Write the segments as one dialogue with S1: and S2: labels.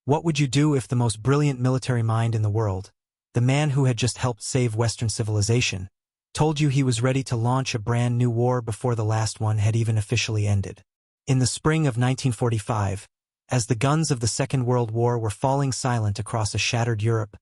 S1: What would you do if the most brilliant military mind in the world, the man who had just helped save Western civilization, told you he was ready to launch a brand new war before the last one had even officially ended? In the spring of 1945, as the guns of the Second World War were falling silent across a shattered Europe,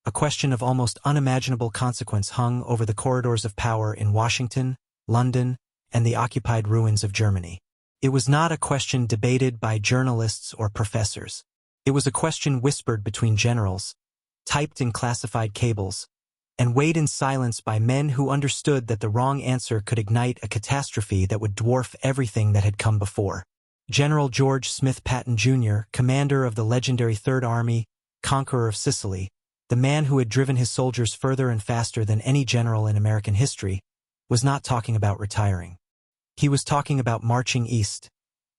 S1: a question of almost unimaginable consequence hung over the corridors of power in Washington, London, and the occupied ruins of Germany. It was not a question debated by journalists or professors. It was a question whispered between generals, typed in classified cables, and weighed in silence by men who understood that the wrong answer could ignite a catastrophe that would dwarf everything that had come before. General George Smith Patton, Jr., commander of the legendary Third Army, conqueror of Sicily, the man who had driven his soldiers further and faster than any general in American history, was not talking about retiring. He was talking about marching east,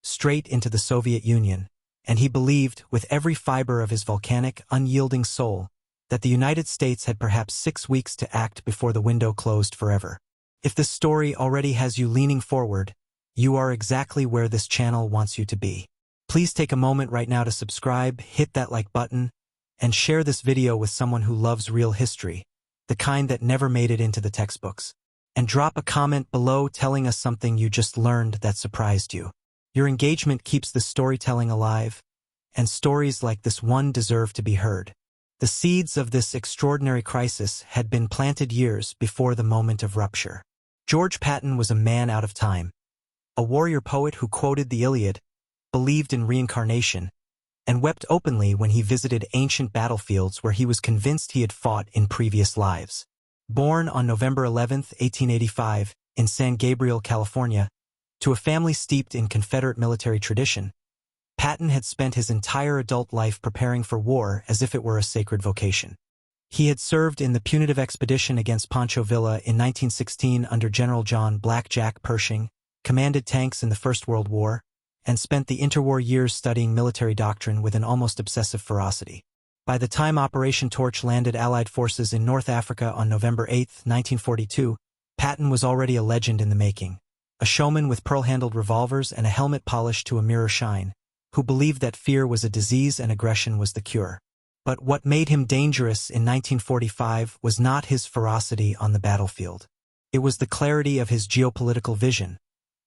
S1: straight into the Soviet Union, and he believed, with every fiber of his volcanic, unyielding soul, that the United States had perhaps 6 weeks to act before the window closed forever. If this story already has you leaning forward, you are exactly where this channel wants you to be. Please take a moment right now to subscribe, hit that like button, and share this video with someone who loves real history, the kind that never made it into the textbooks. And drop a comment below telling us something you just learned that surprised you. Your engagement keeps the storytelling alive, and stories like this one deserve to be heard. The seeds of this extraordinary crisis had been planted years before the moment of rupture. George Patton was a man out of time, a warrior poet who quoted the Iliad, believed in reincarnation, and wept openly when he visited ancient battlefields where he was convinced he had fought in previous lives. Born on November 11, 1885, in San Gabriel, California, to a family steeped in Confederate military tradition, Patton had spent his entire adult life preparing for war as if it were a sacred vocation. He had served in the punitive expedition against Pancho Villa in 1916 under General John "Black Jack" Pershing, commanded tanks in the First World War, and spent the interwar years studying military doctrine with an almost obsessive ferocity. By the time Operation Torch landed Allied forces in North Africa on November 8, 1942, Patton was already a legend in the making, a showman with pearl-handled revolvers and a helmet polished to a mirror shine, who believed that fear was a disease and aggression was the cure. But what made him dangerous in 1945 was not his ferocity on the battlefield. It was the clarity of his geopolitical vision,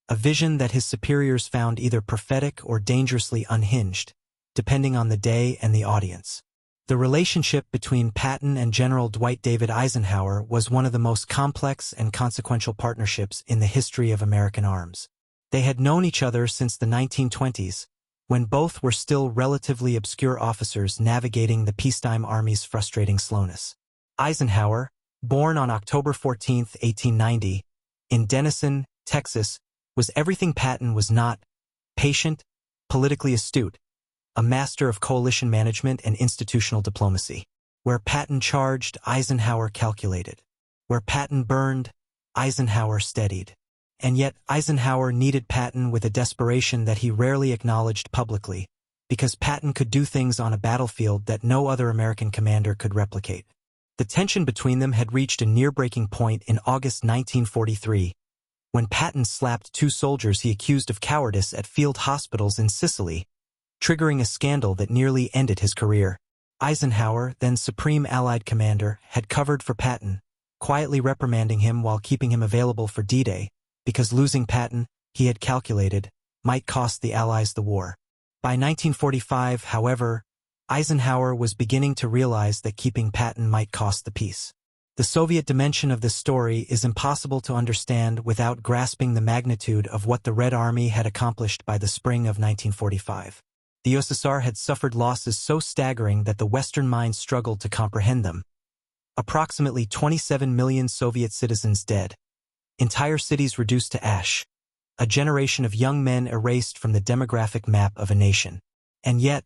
S1: a vision that his superiors found either prophetic or dangerously unhinged, depending on the day and the audience. The relationship between Patton and General Dwight David Eisenhower was one of the most complex and consequential partnerships in the history of American arms. They had known each other since the 1920s, when both were still relatively obscure officers navigating the peacetime Army's frustrating slowness. Eisenhower, born on October 14, 1890, in Denison, Texas, was everything Patton was not: patient, politically astute, a master of coalition management and institutional diplomacy. Where Patton charged, Eisenhower calculated. Where Patton burned, Eisenhower steadied. And yet Eisenhower needed Patton with a desperation that he rarely acknowledged publicly, because Patton could do things on a battlefield that no other American commander could replicate. The tension between them had reached a near-breaking point in August 1943, when Patton slapped 2 soldiers he accused of cowardice at field hospitals in Sicily, triggering a scandal that nearly ended his career. Eisenhower, then Supreme Allied Commander, had covered for Patton, quietly reprimanding him while keeping him available for D-Day, because losing Patton, he had calculated, might cost the Allies the war. By 1945, however, Eisenhower was beginning to realize that keeping Patton might cost the peace. The Soviet dimension of this story is impossible to understand without grasping the magnitude of what the Red Army had accomplished by the spring of 1945. The USSR had suffered losses so staggering that the Western mind struggled to comprehend them. Approximately 27 million Soviet citizens dead, entire cities reduced to ash, a generation of young men erased from the demographic map of a nation. And yet,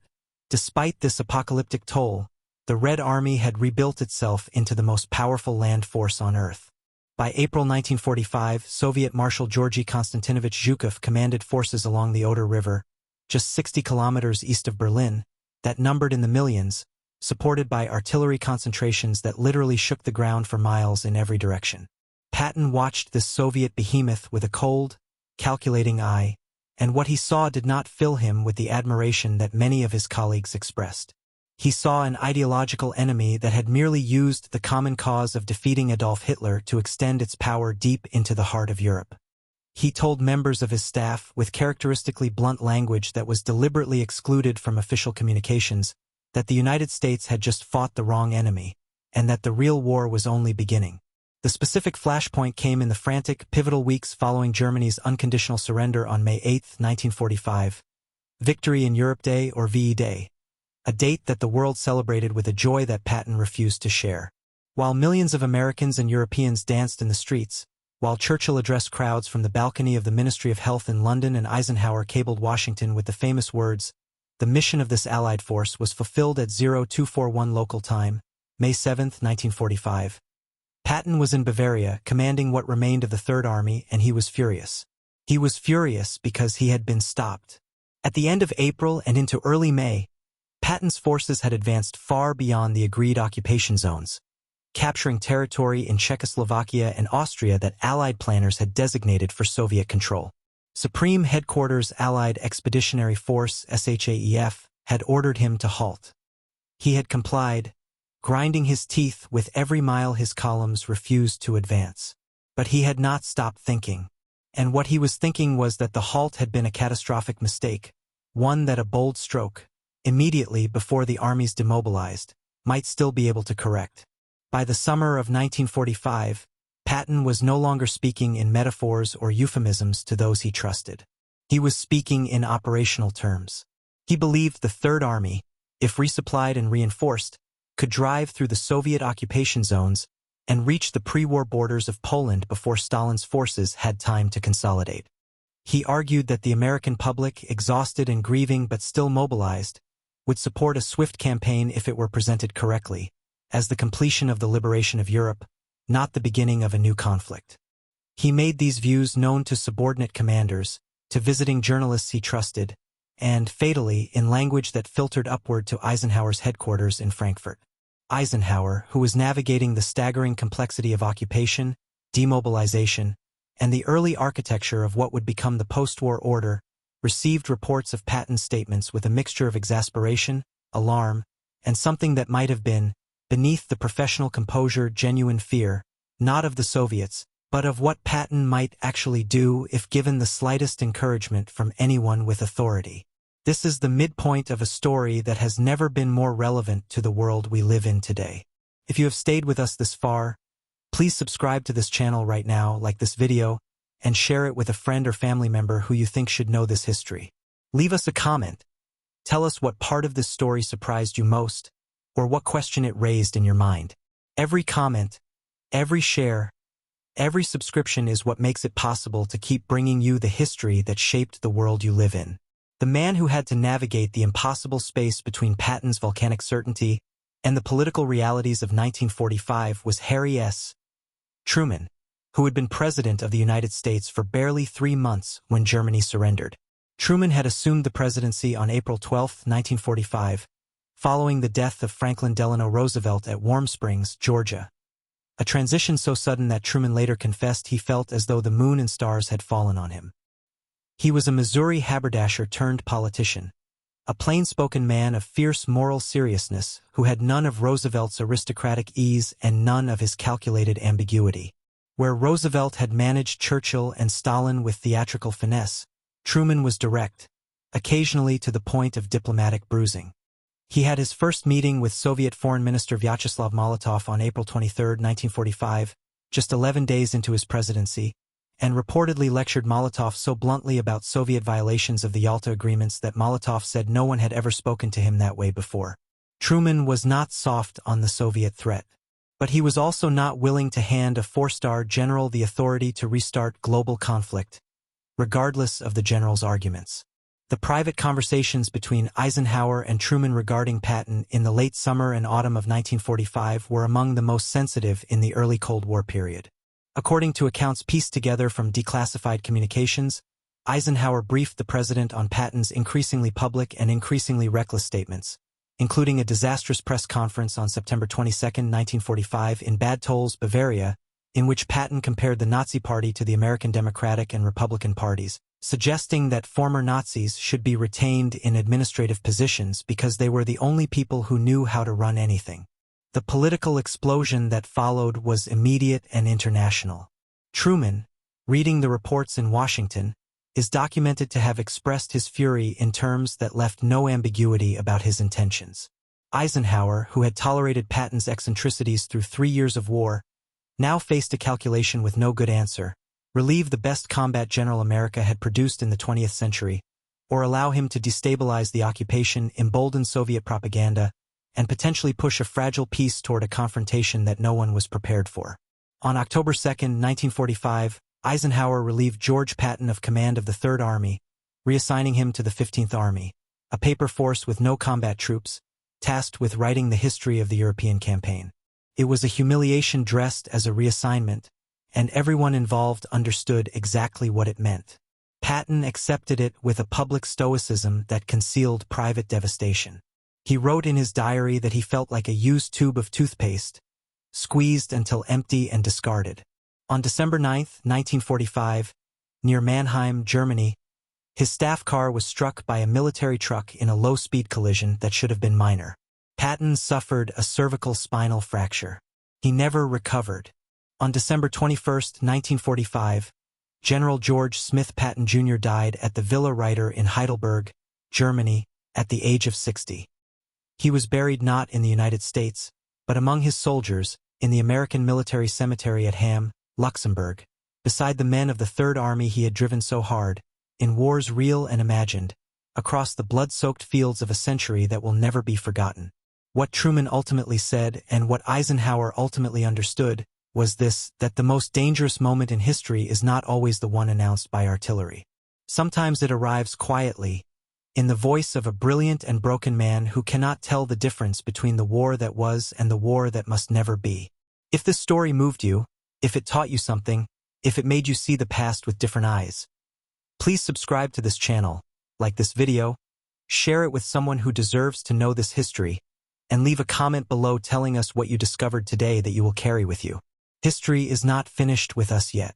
S1: despite this apocalyptic toll, the Red Army had rebuilt itself into the most powerful land force on Earth. By April 1945, Soviet Marshal Georgy Konstantinovich Zhukov commanded forces along the Oder River, just 60 kilometers east of Berlin, that numbered in the millions, supported by artillery concentrations that literally shook the ground for miles in every direction. Patton watched this Soviet behemoth with a cold, calculating eye, and what he saw did not fill him with the admiration that many of his colleagues expressed. He saw an ideological enemy that had merely used the common cause of defeating Adolf Hitler to extend its power deep into the heart of Europe. He told members of his staff, with characteristically blunt language that was deliberately excluded from official communications, that the United States had just fought the wrong enemy, and that the real war was only beginning. The specific flashpoint came in the frantic, pivotal weeks following Germany's unconditional surrender on May 8, 1945, Victory in Europe Day or VE Day, a date that the world celebrated with a joy that Patton refused to share. While millions of Americans and Europeans danced in the streets, while Churchill addressed crowds from the balcony of the Ministry of Health in London and Eisenhower cabled Washington with the famous words, "The mission of this Allied force was fulfilled at 0241 local time, May 7, 1945. Patton was in Bavaria, commanding what remained of the Third Army, and he was furious. He was furious because he had been stopped. At the end of April and into early May, Patton's forces had advanced far beyond the agreed occupation zones, capturing territory in Czechoslovakia and Austria that Allied planners had designated for Soviet control. Supreme Headquarters Allied Expeditionary Force (SHAEF) had ordered him to halt. He had complied, grinding his teeth with every mile his columns refused to advance. But he had not stopped thinking. And what he was thinking was that the halt had been a catastrophic mistake, one that a bold stroke, immediately before the armies demobilized, might still be able to correct. By the summer of 1945, Patton was no longer speaking in metaphors or euphemisms to those he trusted. He was speaking in operational terms. He believed the Third Army, if resupplied and reinforced, could drive through the Soviet occupation zones and reach the pre-war borders of Poland before Stalin's forces had time to consolidate. He argued that the American public, exhausted and grieving but still mobilized, would support a swift campaign if it were presented correctly, as the completion of the liberation of Europe, not the beginning of a new conflict. He made these views known to subordinate commanders, to visiting journalists he trusted, and, fatally, in language that filtered upward to Eisenhower's headquarters in Frankfurt. Eisenhower, who was navigating the staggering complexity of occupation, demobilization, and the early architecture of what would become the post-war order, received reports of Patton's statements with a mixture of exasperation, alarm, and something that might have been, beneath the professional composure, genuine fear, not of the Soviets, but of what Patton might actually do if given the slightest encouragement from anyone with authority. This is the midpoint of a story that has never been more relevant to the world we live in today. If you have stayed with us this far, please subscribe to this channel right now, like this video, and share it with a friend or family member who you think should know this history. Leave us a comment. Tell us what part of this story surprised you most, or what question it raised in your mind. Every comment, every share, every subscription is what makes it possible to keep bringing you the history that shaped the world you live in. The man who had to navigate the impossible space between Patton's volcanic certainty and the political realities of 1945 was Harry S. Truman, who had been President of the United States for barely 3 months when Germany surrendered. Truman had assumed the presidency on April 12, 1945, following the death of Franklin Delano Roosevelt at Warm Springs, Georgia. A transition so sudden that Truman later confessed he felt as though the moon and stars had fallen on him. He was a Missouri haberdasher turned politician, a plain-spoken man of fierce moral seriousness who had none of Roosevelt's aristocratic ease and none of his calculated ambiguity. Where Roosevelt had managed Churchill and Stalin with theatrical finesse, Truman was direct, occasionally to the point of diplomatic bruising. He had his first meeting with Soviet Foreign Minister Vyacheslav Molotov on April 23, 1945, just 11 days into his presidency, and reportedly lectured Molotov so bluntly about Soviet violations of the Yalta agreements that Molotov said no one had ever spoken to him that way before. Truman was not soft on the Soviet threat, but he was also not willing to hand a 4-star general the authority to restart global conflict, regardless of the general's arguments. The private conversations between Eisenhower and Truman regarding Patton in the late summer and autumn of 1945 were among the most sensitive in the early Cold War period. According to accounts pieced together from declassified communications, Eisenhower briefed the president on Patton's increasingly public and increasingly reckless statements, including a disastrous press conference on September 22, 1945 in Bad Tölz, Bavaria, in which Patton compared the Nazi Party to the American Democratic and Republican parties, suggesting that former Nazis should be retained in administrative positions because they were the only people who knew how to run anything. The political explosion that followed was immediate and international. Truman, reading the reports in Washington, is documented to have expressed his fury in terms that left no ambiguity about his intentions. Eisenhower, who had tolerated Patton's eccentricities through 3 years of war, now faced a calculation with no good answer: relieve the best combat general America had produced in the 20th century, or allow him to destabilize the occupation, embolden Soviet propaganda, and potentially push a fragile peace toward a confrontation that no one was prepared for. On October 2, 1945, Eisenhower relieved George Patton of command of the Third Army, reassigning him to the 15th Army, a paper force with no combat troops, tasked with writing the history of the European campaign. It was a humiliation dressed as a reassignment, and everyone involved understood exactly what it meant. Patton accepted it with a public stoicism that concealed private devastation. He wrote in his diary that he felt like a used tube of toothpaste, squeezed until empty and discarded. On December 9, 1945, near Mannheim, Germany, his staff car was struck by a military truck in a low-speed collision that should have been minor. Patton suffered a cervical spinal fracture. He never recovered. On December 21, 1945, General George Smith Patton Jr. died at the Villa Reiter in Heidelberg, Germany, at the age of 60. He was buried not in the United States, but among his soldiers, in the American military cemetery at Hamm, Luxembourg, beside the men of the Third Army he had driven so hard, in wars real and imagined, across the blood-soaked fields of a century that will never be forgotten. What Truman ultimately said, and what Eisenhower ultimately understood, was this: that the most dangerous moment in history is not always the one announced by artillery. Sometimes it arrives quietly, in the voice of a brilliant and broken man who cannot tell the difference between the war that was and the war that must never be. If this story moved you, if it taught you something, if it made you see the past with different eyes, please subscribe to this channel, like this video, share it with someone who deserves to know this history, and leave a comment below telling us what you discovered today that you will carry with you. History is not finished with us yet.